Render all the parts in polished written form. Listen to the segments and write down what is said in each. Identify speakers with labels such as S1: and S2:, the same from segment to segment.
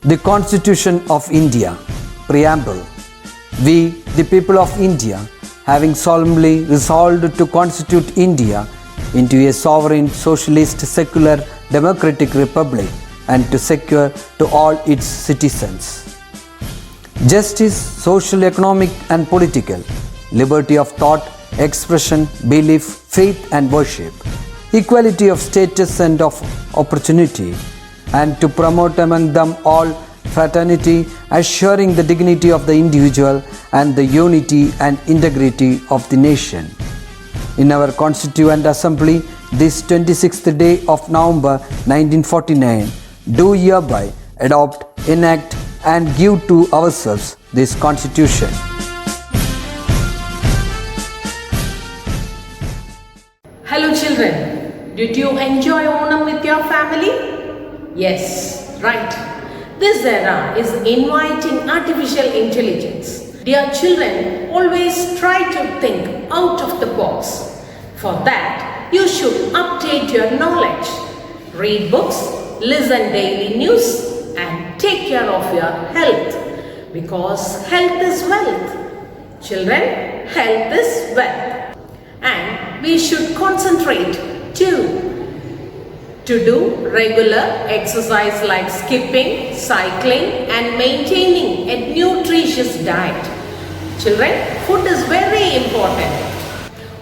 S1: The Constitution of India, Preamble. We, the people of India, having solemnly resolved to constitute India into a sovereign, socialist, secular, democratic republic and to secure to all its citizens justice, social, economic and political, liberty of thought, expression, belief, faith and worship, equality of status and of opportunity, and to promote among them all fraternity, assuring the dignity of the individual and the unity and integrity of the nation. In our Constituent Assembly, this 26th day of November 1949, do hereby adopt, enact and give to ourselves this Constitution.
S2: Hello children, did you enjoy Onam with your family? Yes, right. This era is inviting artificial intelligence. Dear children, always try to think out of the box. For that, you should update your knowledge. Read books, listen daily news and take care of your health. Because health is wealth. Children, health is wealth. And we should concentrate to do regular exercise like skipping, cycling and maintaining a nutritious diet. Children, food is very important.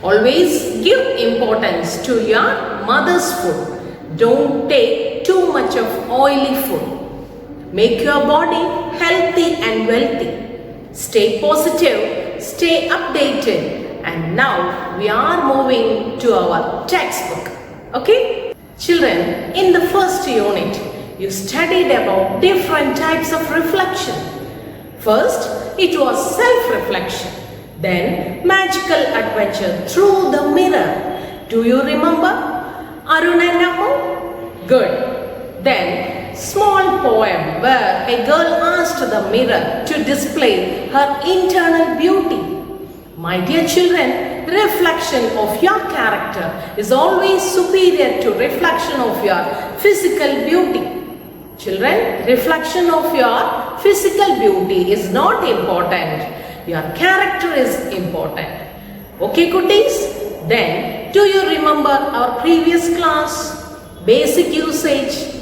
S2: Always give importance to your mother's food. Don't take too much of oily food. Make your body healthy and wealthy. Stay positive, stay updated. And now we are moving to our textbook. Okay? Children, in the first unit, you studied about different types of reflection. First, it was self-reflection. Then, magical adventure through the mirror. Do you remember? Arun and Ammu? Good. Then, small poem where a girl asked the mirror to display her internal beauty. My dear children, reflection of your character is always superior to reflection of your physical beauty. Children, reflection of your physical beauty is not important. Your character is important. Okay, cuties? Then, do you remember our previous class? Basic usage.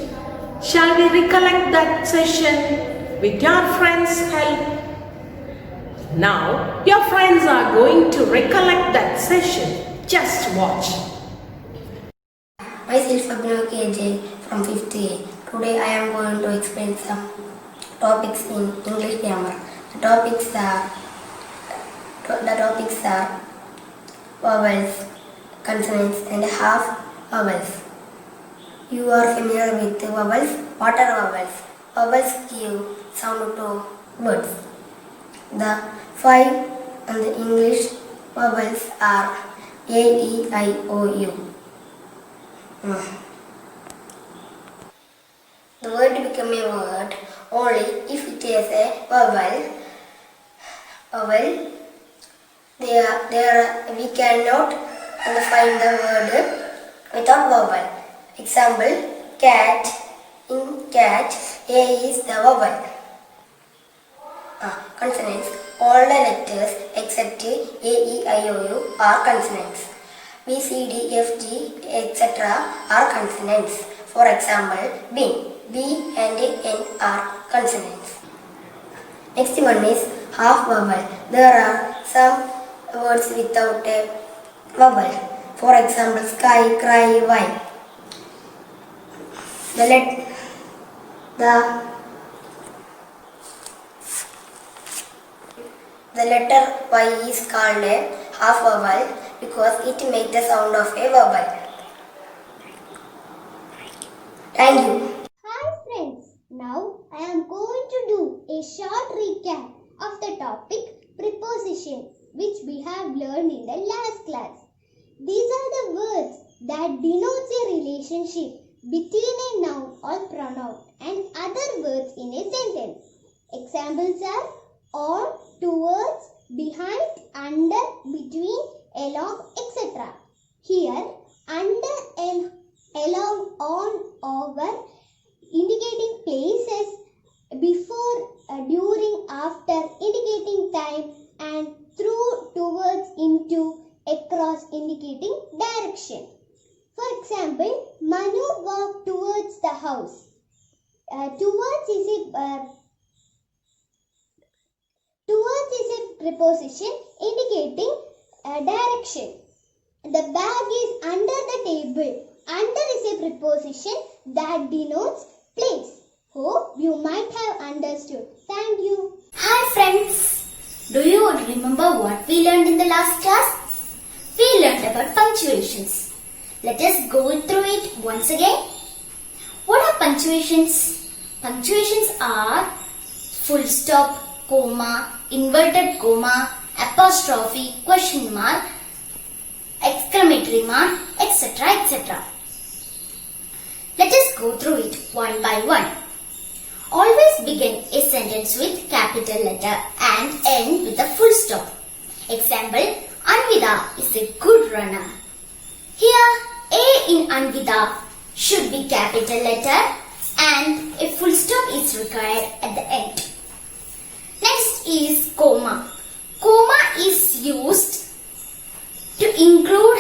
S2: Shall we recollect that session with your friends' help? Now, your friends are going to recollect that session. Just watch.
S3: Myself Abhinav KJ from 5th A. Today I am going to explain some topics in English grammar. The topics are vowels, consonants and half vowels. You are familiar with vowels. What are vowels? Vowels give sound to words. The 5 and the English vowels are A, E, I, O, U. The word becomes a word only if it has a vowel. We cannot find the word without vowel. Example, cat. In cat, A is the vowel. Consonants. All the letters except A, E, I, O, U are consonants. B, C, D, F, G, etc. are consonants. For example, bin. B and N are consonants. Next one is half vowel. There are some words without a vowel. For example, sky, cry, why. The letter Y is called a half vowel because it makes the sound of a vowel. Thank you.
S4: Hi friends, now I am going to do a short recap of the topic prepositions which we have learned in the last class. These are the words that denotes a relationship between a noun or pronoun and other words in a sentence. Examples are on, towards, behind, under, between, along, etc. Here, under and along, on, over, indicating places example, Manu walked towards the house. Towards is a preposition indicating direction. The bag is under the table. Under is a preposition that denotes place. Hope you might have understood. Thank you.
S5: Hi friends! Do you remember what we learned in the last class? We learned about punctuations. Let us go through it once again. What are punctuations? Punctuations are full stop, comma, inverted comma, apostrophe, question mark, exclamatory mark, etc. etc. Let us go through it one by one. Always begin a sentence with capital letter and end with a full stop. Example, Anvida is a good runner. Here, A in Anvida should be capital letter and a full stop is required at the end. Next is comma. Comma is used to include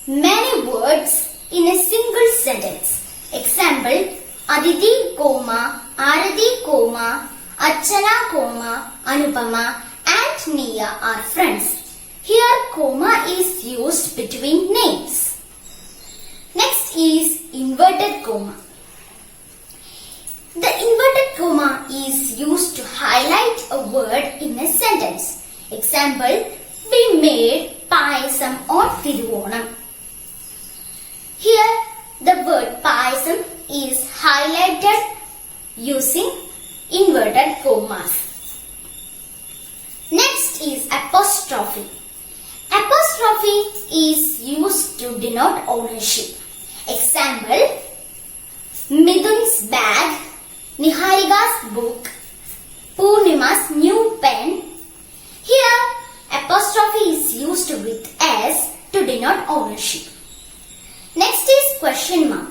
S5: many words in a single sentence. Example, Aditi, Arathi, Archana, Anupama and Nia are friends. Here, comma is used between names. Next is inverted comma. The inverted comma is used to highlight a word in a sentence. Example, we made payasam on Thiruvonam. Here, the word payasam is highlighted using inverted commas. Next is apostrophe. Apostrophe is used to denote ownership. Example, Midun's bag, Niharika's book, Purnima's new pen. Here, apostrophe is used with S to denote ownership. Next is question mark.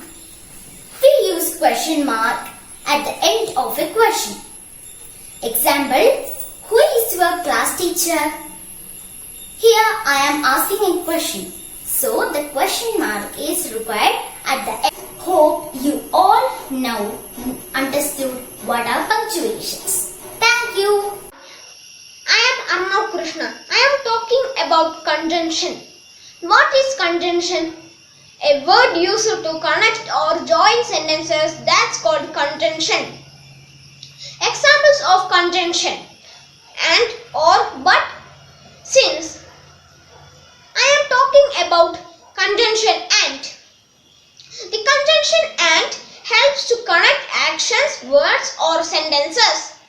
S5: We use question mark at the end of a question. Example, who is your class teacher? Here I am asking a question. So the question mark is required at the end. Hope you all now understood what are punctuations. Thank you.
S6: I am Arnav Krishna. I am talking about conjunction. What is conjunction? A word used to connect or join sentences, that's called conjunction. Examples of conjunction: and, or, but, since. I am talking about conjunction and. The conjunction and helps to connect actions, words or sentences.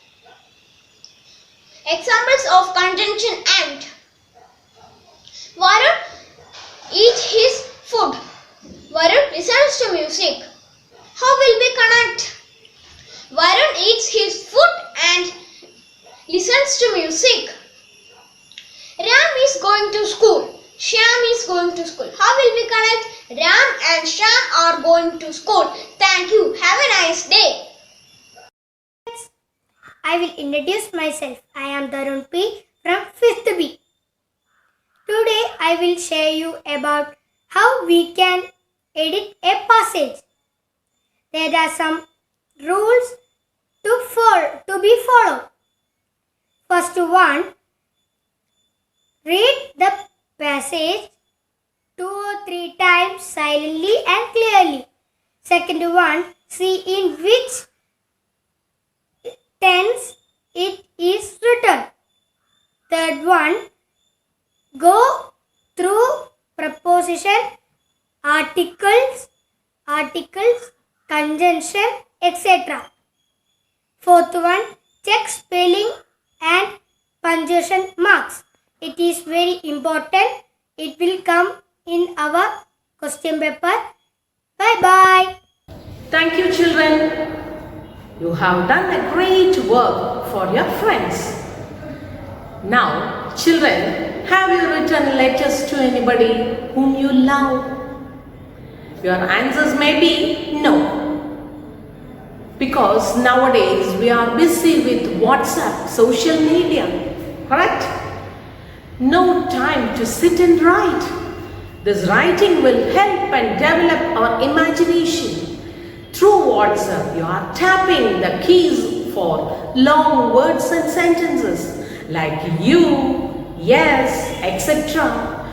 S6: Examples of conjunction and: Varun eats his food. Varun listens to music. How will we connect? Varun eats his food and listens to music. Ram is going to school. Shyam is going to school. How will we connect? Ram and Shyam are going to school. Thank you. Have a nice day.
S7: I will introduce myself. I am Darun P from 5th B. Today I will share you about how we can edit a passage. There are some rules to be followed. First one, read the passage 2 or 3 times silently and clearly. Second one, see in which tense it is written. Third one, go through preposition, articles, conjunction, etc. Fourth one, check spelling and punctuation marks. It is very important. It will come in our question paper. Bye-bye.
S2: Thank you, children. You have done a great work for your friends. Now, children, have you written letters to anybody whom you love? Your answers may be no. Because nowadays we are busy with WhatsApp, social media, correct? No time to sit and write. This writing will help and develop our imagination. Through WhatsApp, you are tapping the keys for long words and sentences like you, yes, etc.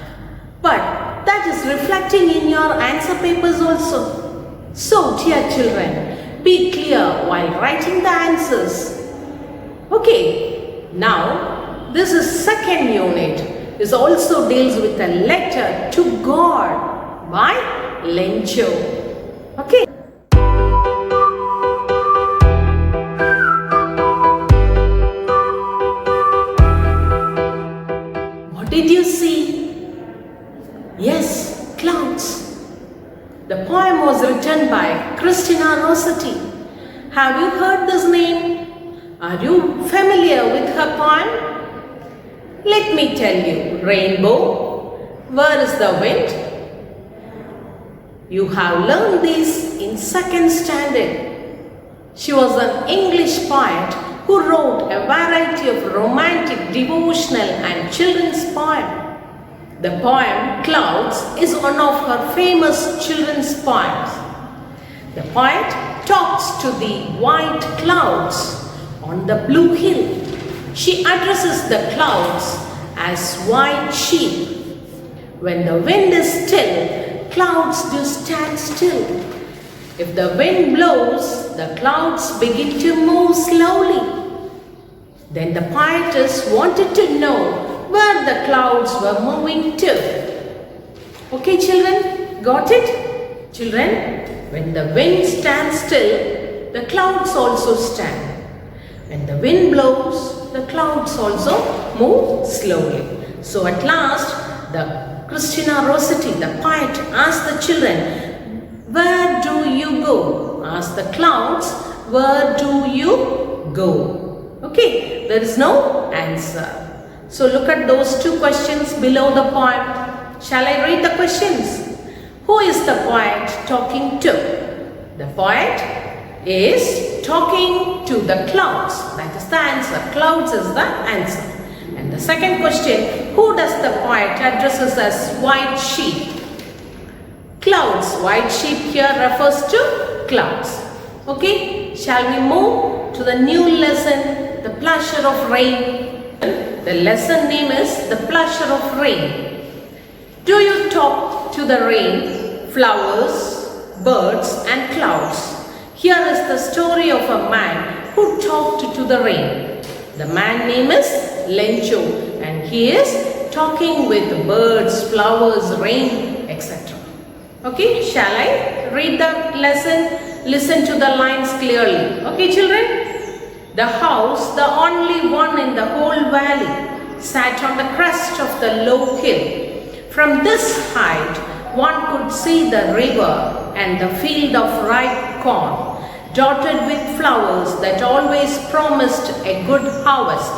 S2: But that is reflecting in your answer papers also. So, dear children, be clear while writing the answers. Okay, now this is second unit. This also deals with a letter to God by Lencho. Okay. What did you see? Yes, clouds. The poem was written by Christina Rossetti. Have you heard this name? Are you familiar with her poem? Let me tell you, rainbow, where is the wind? You have learned this in second standard. She was an English poet who wrote a variety of romantic, devotional and children's poems. The poem Clouds is one of her famous children's poems. The poet talks to the white clouds on the blue hill. She addresses the clouds as white sheep. When the wind is still, clouds do stand still. If the wind blows, the clouds begin to move slowly. Then the poetess wanted to know where the clouds were moving to. Okay, children, got it? Children, when the wind stands still, the clouds also stand. When the wind blows, the clouds also move slowly. So at last, the Christina Rossetti, the poet, asked the children, where do you go? Asked the clouds, where do you go? Okay, there is no answer. So look at those two questions below the poem. Shall I read the questions? Who is the poet talking to? The poet is talking to the clouds. That is the answer. Clouds is the answer. And the second question, who does the poet addresses as white sheep? Clouds. White sheep here refers to clouds. Okay, shall we move to the new lesson, the pleasure of rain? The lesson name is the pleasure of rain. Do you talk to the rain, flowers, birds and clouds? Here is the story of a man who talked to the rain. The man name is Lencho and he is talking with birds, flowers, rain, etc. Okay, shall I read the lesson? Listen to the lines clearly. Okay, children? The house, the only one in the whole valley, sat on the crest of the low hill. From this height, one could see the river and the field of ripe corn, dotted with flowers that always promised a good harvest.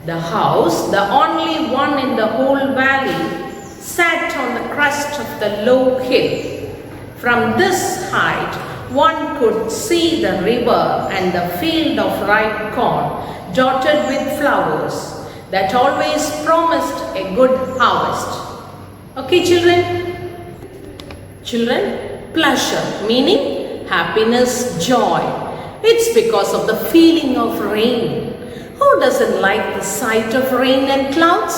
S2: The house, the only one in the whole valley, sat on the crest of the low hill. From this height, one could see the river and the field of ripe corn, dotted with flowers that always promised a good harvest. Okay, children? Children, pleasure meaning happiness, joy. It's because of the feeling of rain. Who doesn't like the sight of rain and clouds?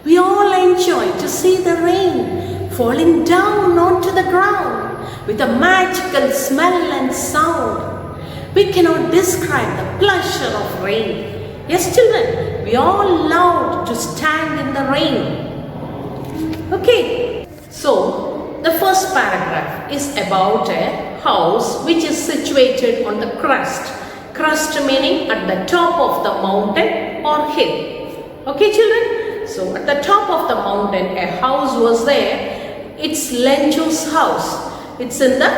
S2: We all enjoy to see the rain falling down onto the ground with a magical smell and sound. We cannot describe the pleasure of rain. Yes, children, we all love to stand in the rain. Okay, so the first paragraph is about a house which is situated on the crest. Crest meaning at the top of the mountain or hill. Okay, children? So at the top of the mountain a house was there. It's Lencho's house. It's in the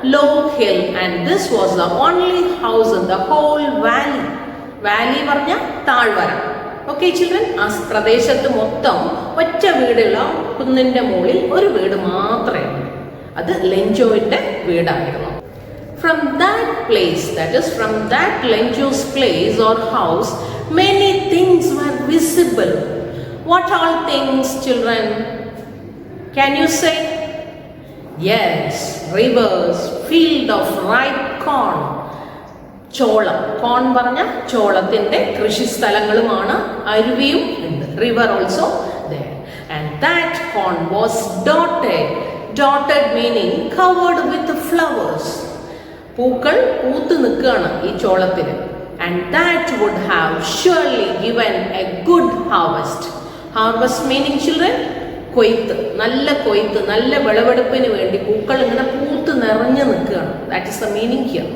S2: low hill and this was the only house in the whole valley. Valley പറഞ്ഞ താഴ്വര. Okay, children? ആ പ്രദേശത്ത് മൊത്തം ഒറ്റ വീടുള്ള കുന്നിന്റെ മുകളിൽ ഒരു വീട് മാത്രമേ ഉള്ളൂ. അത് ലെഞ്ചോയുടെ വീടായിരുന്നു. From that place, that is from that Lencho's place or house, many things were visible. What all things, children? Can you say? Yes, rivers, field of ripe corn. ചോളം, കോൺ പറഞ്ഞ ചോളത്തിൻ്റെ കൃഷിസ്ഥലങ്ങളുമാണ്. അരുവിയും ഉണ്ട്. River also there. And that corn was dotted. Dotted meaning covered with flowers. പൂക്കൾ പൂത്ത് നിൽക്കുകയാണ് ഈ ചോളത്തിന്. And that would have surely given a good harvest. Harvest meaning children, കൊയ്ത്ത്, നല്ല കൊയ്ത്ത്, നല്ല വിളവെടുപ്പിന് വേണ്ടി പൂക്കൾ ഇങ്ങനെ പൂത്ത് നിറഞ്ഞു നിൽക്കുകയാണ്. That is the meaning here.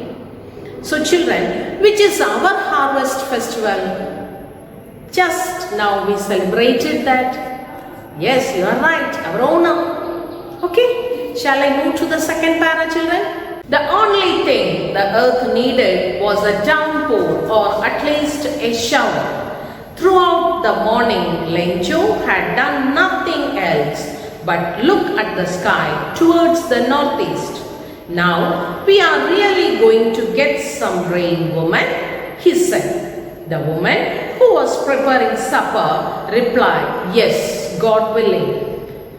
S2: So children, which is our harvest festival? Just now we celebrated that. Yes, you are right, our Onam. Okay, shall I move to the second para, children? The only thing the earth needed was a downpour, or at least a shower. Throughout the morning, Lencho had done nothing else but look at the sky towards the northeast. Now we are really going to get some rain, woman, he said. The woman who was preparing supper replied, yes, God willing.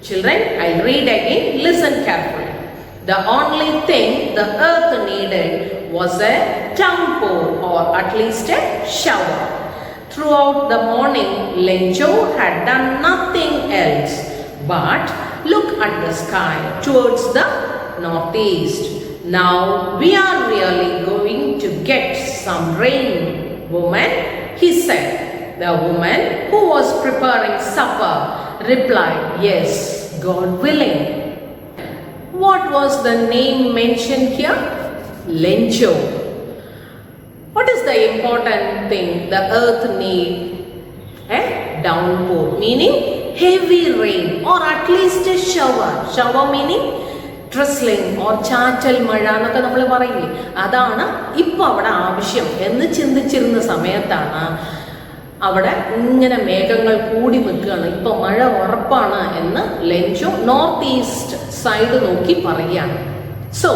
S2: Children, I'll read again, listen carefully. The only thing the earth needed was a downpour, or at least a shower. Throughout the morning, Lencho had done nothing else but look at the sky towards the northeast. Now we are really going to get some rain, woman, he said. The woman who was preparing supper replied, yes, God willing. What was the name mentioned here? Lencho. What is the important thing the earth need? A downpour, meaning heavy rain, or at least a shower. Shower meaning drizzling or ചാറ്റൽ മഴ എന്നൊക്കെ നമ്മൾ പറയില്ലേ, അതാണ് ഇപ്പോൾ അവിടെ ആവശ്യം എന്ന് ചിന്തിച്ചിരുന്ന സമയത്താണ് അവിടെ ഇങ്ങനെ മേഘങ്ങൾ കൂടി നിൽക്കുകയാണ്, ഇപ്പോൾ മഴ ഉറപ്പാണ് എന്ന് ലെൻചോ നോർത്ത് ഈസ്റ്റ് സൈഡ് നോക്കി പറയുകയാണ്. So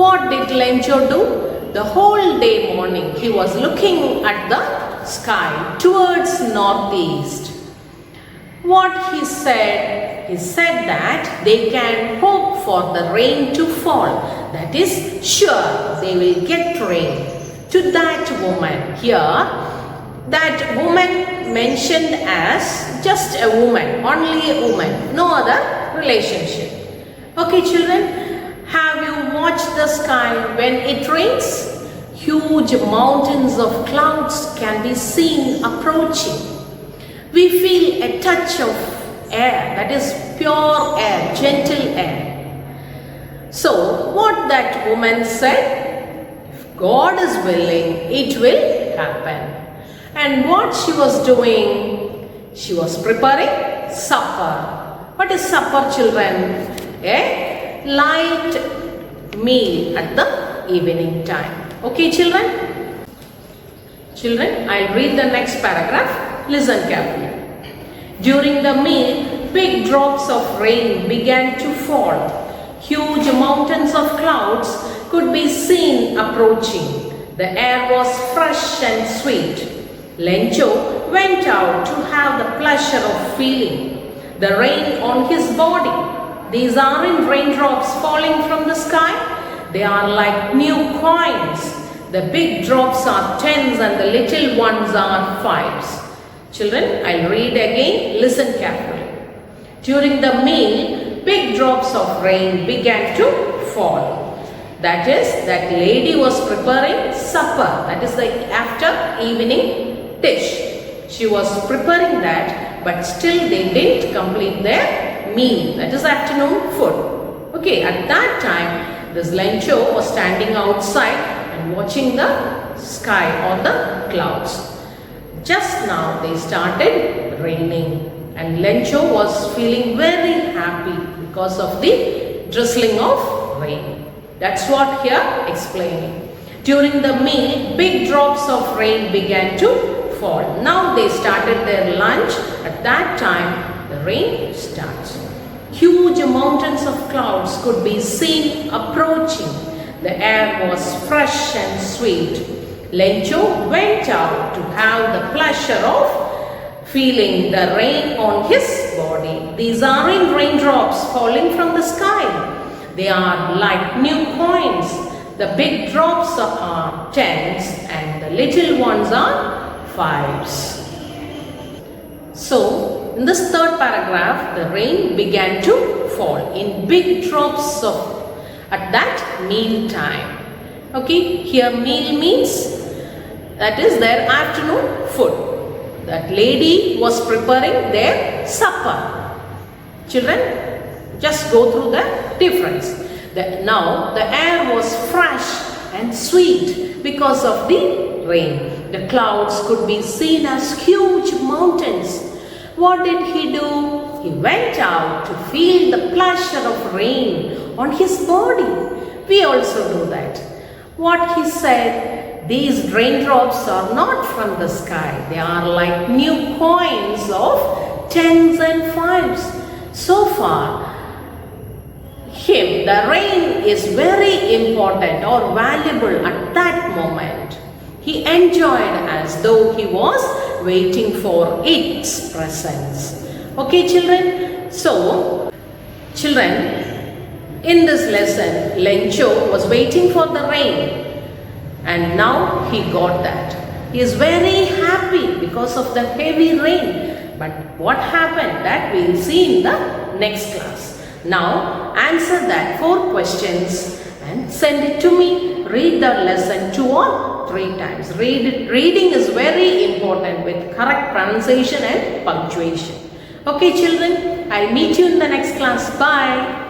S2: what did Lencho do? The whole day morning he was looking at the sky towards northeast. What he said? He said that they can hope for the rain to fall. That is sure they will get rain. To that woman here, that woman mentioned as just a woman, only a woman, no other relationship. Okay children, have you watched the sky when it rains? Huge mountains of clouds can be seen approaching. We feel a touch of air, that is pure air, gentle air. So what that woman said, if God is willing, it will happen. And what she was doing? She was preparing supper. What is supper, children? A light meal at the evening time. Okay children? Children, I'll read the next paragraph. Listen carefully. During the meal, big drops of rain began to fall. Huge mountains of clouds could be seen approaching. The air was fresh and sweet. Lencho went out to have the pleasure of feeling the rain on his body. These aren't raindrops falling from the sky. They are like new coins. The big drops are tens and the little ones are fives. Children, I'll read again. Listen carefully. During the meal, big drops of rain began to fall. That is, that lady was preparing supper. That is the after evening dish. She was preparing that, but still they didn't complete their meal. That is afternoon food. Okay, at that time, this Lencho was standing outside and watching the sky or the clouds. Just now they started raining and Lencho was feeling very happy because of the drizzling of rain. That's what here explaining. During the meal, big drops of rain began to fall. Now they started their lunch. At that time, the rain starts. Huge mountains of clouds could be seen approaching. The air was fresh and sweet. Lencho went out to have the pleasure of feeling the rain on his body. These aren't raindrops falling from the sky. They are like new coins. The big drops are tens and the little ones are fives. So, in this third paragraph, the rain began to fall in big drops at that meal time. Okay, here meal means that is their afternoon food. That lady was preparing their supper. Children, just go through the difference. Now the air was fresh and sweet because of the rain. The clouds could be seen as huge mountains. What did he do? He went out to feel the pleasure of rain on his body. We also do that. What he said, these raindrops are not from the sky. They are like new coins of tens and fives. So far, the rain is very important or valuable at that moment. He enjoyed as though he was waiting for its presence. Okay, children? So, children, in this lesson, Lencho was waiting for the rain and now he got that. He is very happy because of the heavy rain. But what happened, that we will see in the next class. Now, answer that 4 questions and send it to me. Read the lesson 2 or 3 times. Reading is very important with correct pronunciation and punctuation. Okay, children, I'll meet you in the next class. Bye.